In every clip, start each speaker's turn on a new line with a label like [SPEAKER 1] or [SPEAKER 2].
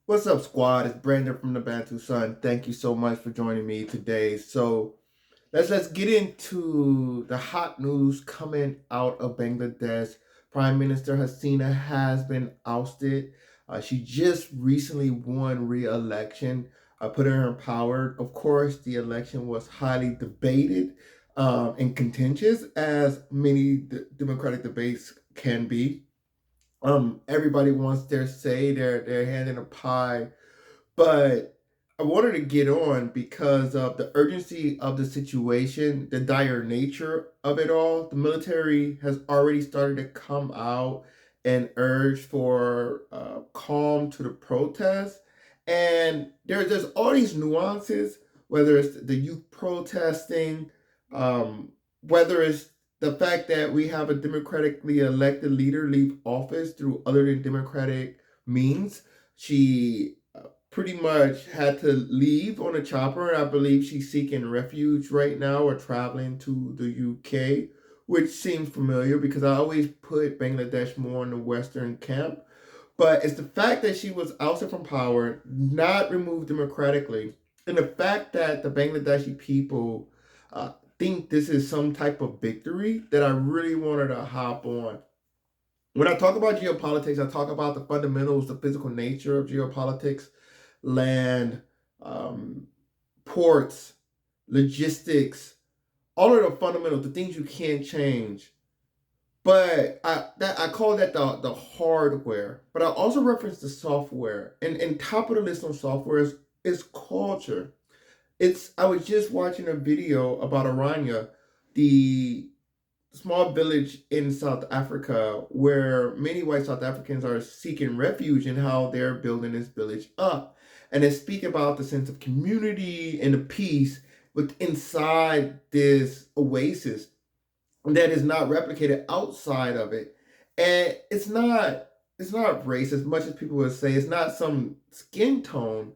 [SPEAKER 1] What's up, squad? It's Brandon from the Bantu Sun. Thank you so much for joining me today. So let's get into the hot news coming out of Bangladesh. Prime Minister Hasina has been ousted. She just recently won re-election, putting her in power. Of course, the election was highly debated and contentious, as many democratic debates can be. Everybody wants their say, their hand in a pie, but I wanted to get on because of the urgency of the situation, the dire nature of it all. The military has already started to come out and urge for calm to the protests. And there's all these nuances, whether it's the youth protesting, whether it's the fact that we have a democratically elected leader leave office through other than democratic means. She pretty much had to leave on a chopper. I believe she's seeking refuge right now or traveling to the UK, which seems familiar because I always put Bangladesh more in the Western camp. But it's the fact that she was ousted from power, not removed democratically, and the fact that the Bangladeshi people think this is some type of victory that I really wanted to hop on. When I talk about geopolitics, I talk about the fundamentals, the physical nature of geopolitics, land, um, ports, logistics, all of the fundamentals, the things you can't change. But I call that the hardware. But I also reference the software. And top of the list on software is culture. I was just watching a video about Aranya, the small village in South Africa where many white South Africans are seeking refuge and how they're building this village up. And they speak about the sense of community and the peace with inside this oasis that is not replicated outside of it. And it's not race as much as people would say. It's not some skin tone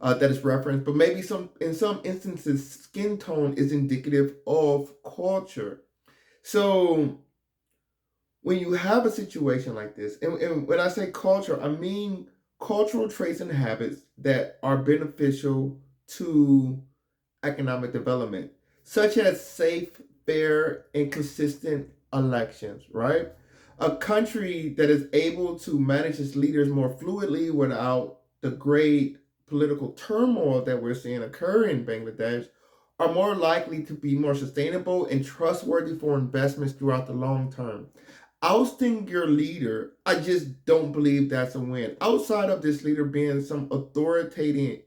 [SPEAKER 1] that is referenced, but maybe in some instances, skin tone is indicative of culture. So when you have a situation like this, and when I say culture, I mean cultural traits and habits that are beneficial to economic development, such as safe, fair, and consistent elections, right? A country that is able to manage its leaders more fluidly without the great political turmoil that we're seeing occur in Bangladesh are more likely to be more sustainable and trustworthy for investments throughout the long term. Ousting your leader, I just don't believe that's a win. Outside of this leader being some authoritative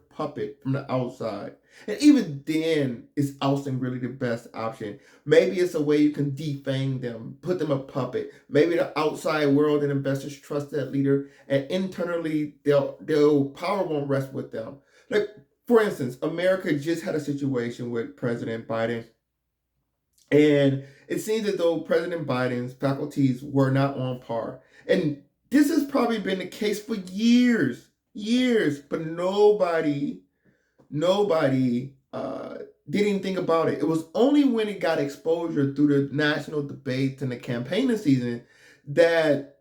[SPEAKER 1] puppet from the outside. And even then, is ousting really the best option? Maybe it's a way you can defang them, put them a puppet. Maybe the outside world and investors trust that leader, and internally, they'll power won't rest with them. Like, for instance, America just had a situation with President Biden, and it seems as though President Biden's faculties were not on par. And this has probably been the case for years, but nobody did anything about it. It was only when it got exposure through the national debates and the campaigning season that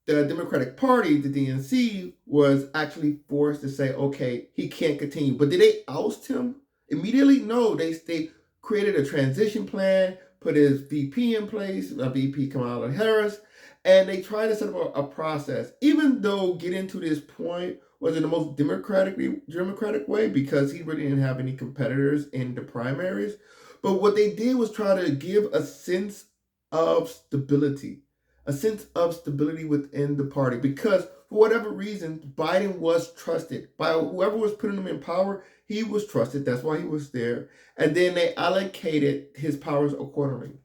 [SPEAKER 1] the Democratic Party, the DNC, was actually forced to say, okay, he can't continue. But did they oust him immediately? No, they created a transition plan, put his VP in place, a VP Kamala Harris, and they tried to set up a process. Even though getting to this point was in the most democratic way because he really didn't have any competitors in the primaries. But what they did was try to give of stability, a sense of stability within the party because for whatever reason, Biden was trusted by whoever was putting him in power. He was trusted. That's why he was there. And then they allocated his powers accordingly.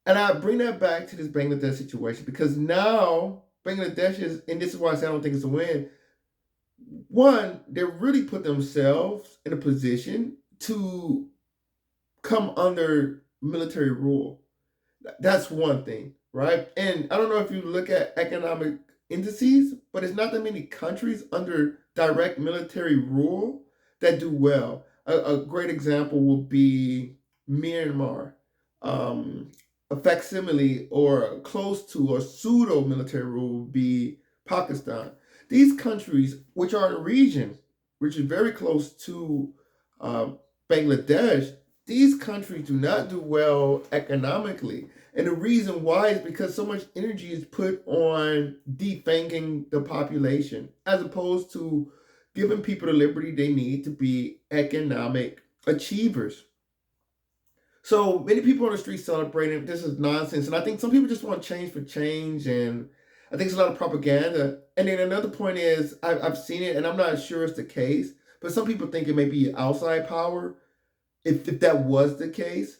[SPEAKER 1] And I bring that back to this Bangladesh situation because now Bangladesh is, and this is why I say I don't think it's a win. One, they really put themselves in a position to come under military rule. That's one thing, right? And I don't know if you look at economic indices, but it's not that many countries under direct military rule that do well. A great example would be Myanmar. A facsimile or close to or pseudo military rule would be Pakistan. These countries, which are in a region which is very close to um, Bangladesh, these countries do not do well economically. And the reason why is because so much energy is put on defanging the population as opposed to giving people the liberty they need to be economic achievers. So many people on the street celebrating this is nonsense, and I think some people just want change for change, and I think it's a lot of propaganda. And then another point is I've seen it, and I'm not sure it's the case, but some people think it may be outside power. If that was the case,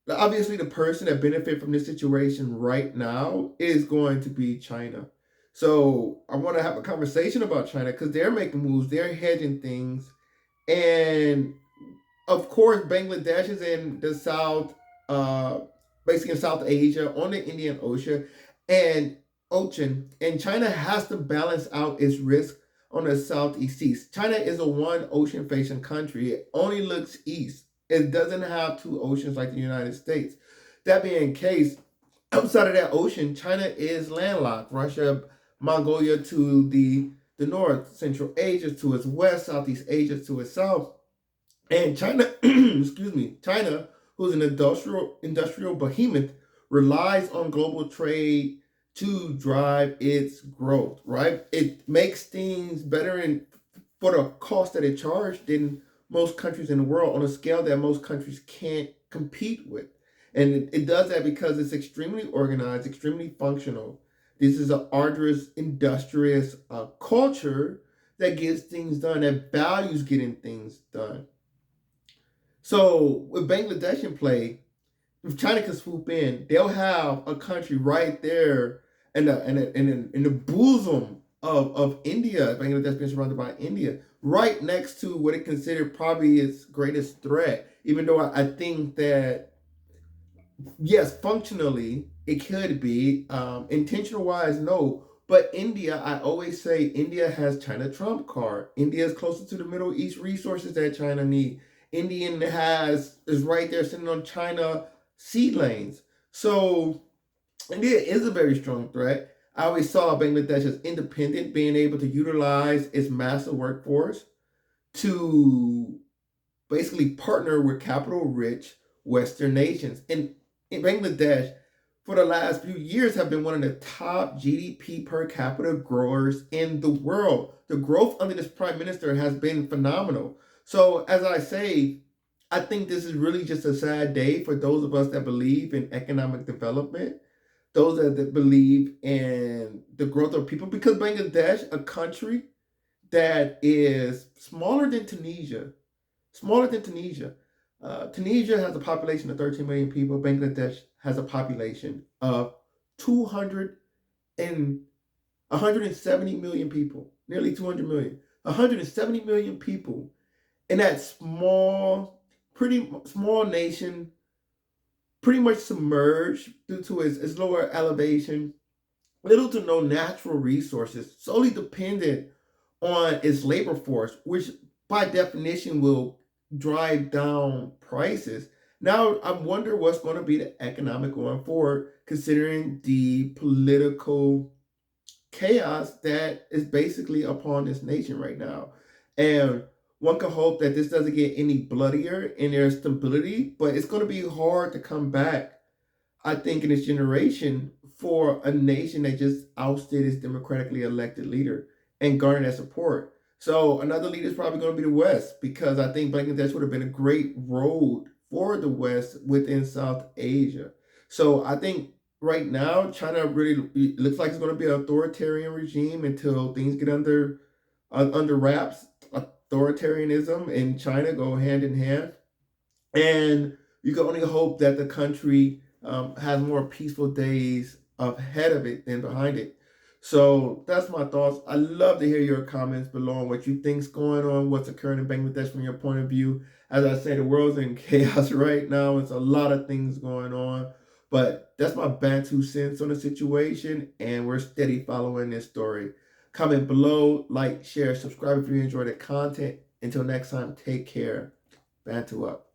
[SPEAKER 1] obviously the person that benefit from this situation right now is going to be China. So I want to have a conversation about China because they're making moves, they're hedging things, and of course, Bangladesh is in the South, uh, basically in South Asia, on the Indian and China has to balance out its risk on the southeast east. China is a one ocean facing country. It only looks east. It doesn't have two oceans like the United States. That being the case, outside of that ocean, China is landlocked. Russia, Mongolia to the north, Central Asia to its west, Southeast Asia to its south. And China, excuse me, China, who's an industrial behemoth, relies on global trade to drive its growth. Right? It makes things better and for the cost that it charged than most countries in the world on a scale that most countries can't compete with. And it does that because it's extremely organized, extremely functional. This is an arduous, industrious culture that gets things done, that values getting things done. So with Bangladesh in play, if China can swoop in, they'll have a country right there in the bosom of India. Bangladesh being surrounded by India, right next to what it considered probably its greatest threat. Even though I think that yes, functionally it could be, intentional wise, no. But India, I always say India has China trump card. India is closer to the Middle East resources that China need. Indian has is right there sitting on China sea lanes. So India is a very strong threat. I always saw Bangladesh as independent, being able to utilize its massive workforce to basically partner with capital rich Western nations. And in Bangladesh, for the last few years, have been one of the top GDP per capita growers in the world. The growth under this prime minister has been phenomenal. So, as I say, I think this is really just a sad day for those of us that believe in economic development, those that believe in the growth of people, because Bangladesh, a country that is smaller than Tunisia. Tunisia has a population of 13 million people. Bangladesh has a population of 200 and 170 million people, nearly 200 million. 170 million people in that pretty small nation, pretty much submerged due to its lower elevation, little to no natural resources, solely dependent on its labor force, which by definition will drive down prices. Now, I wonder what's going to be the economic going forward, considering the political chaos that is basically upon this nation right now. And one can hope that this doesn't get any bloodier in their stability, but it's going to be hard to come back, I think, in this generation for a nation that just ousted its democratically elected leader and garnered that support. So another leader is probably going to be the West, because I think Bangladesh would have been a great road for the West within South Asia. So I think right now China really looks like it's going to be an authoritarian regime until things get under wraps. Authoritarianism and China go hand in hand, and you can only hope that the country has more peaceful days ahead of it than behind it. So that's my thoughts. I love to hear your comments below on what you think's going on, what's occurring in Bangladesh from your point of view. As I say, the world's in chaos right now. It's a lot of things going on, but that's my Bantu sense on the situation, and we're steady following this story. Comment below, like, share, subscribe if you enjoy the content. Until next time, take care. Bantu up.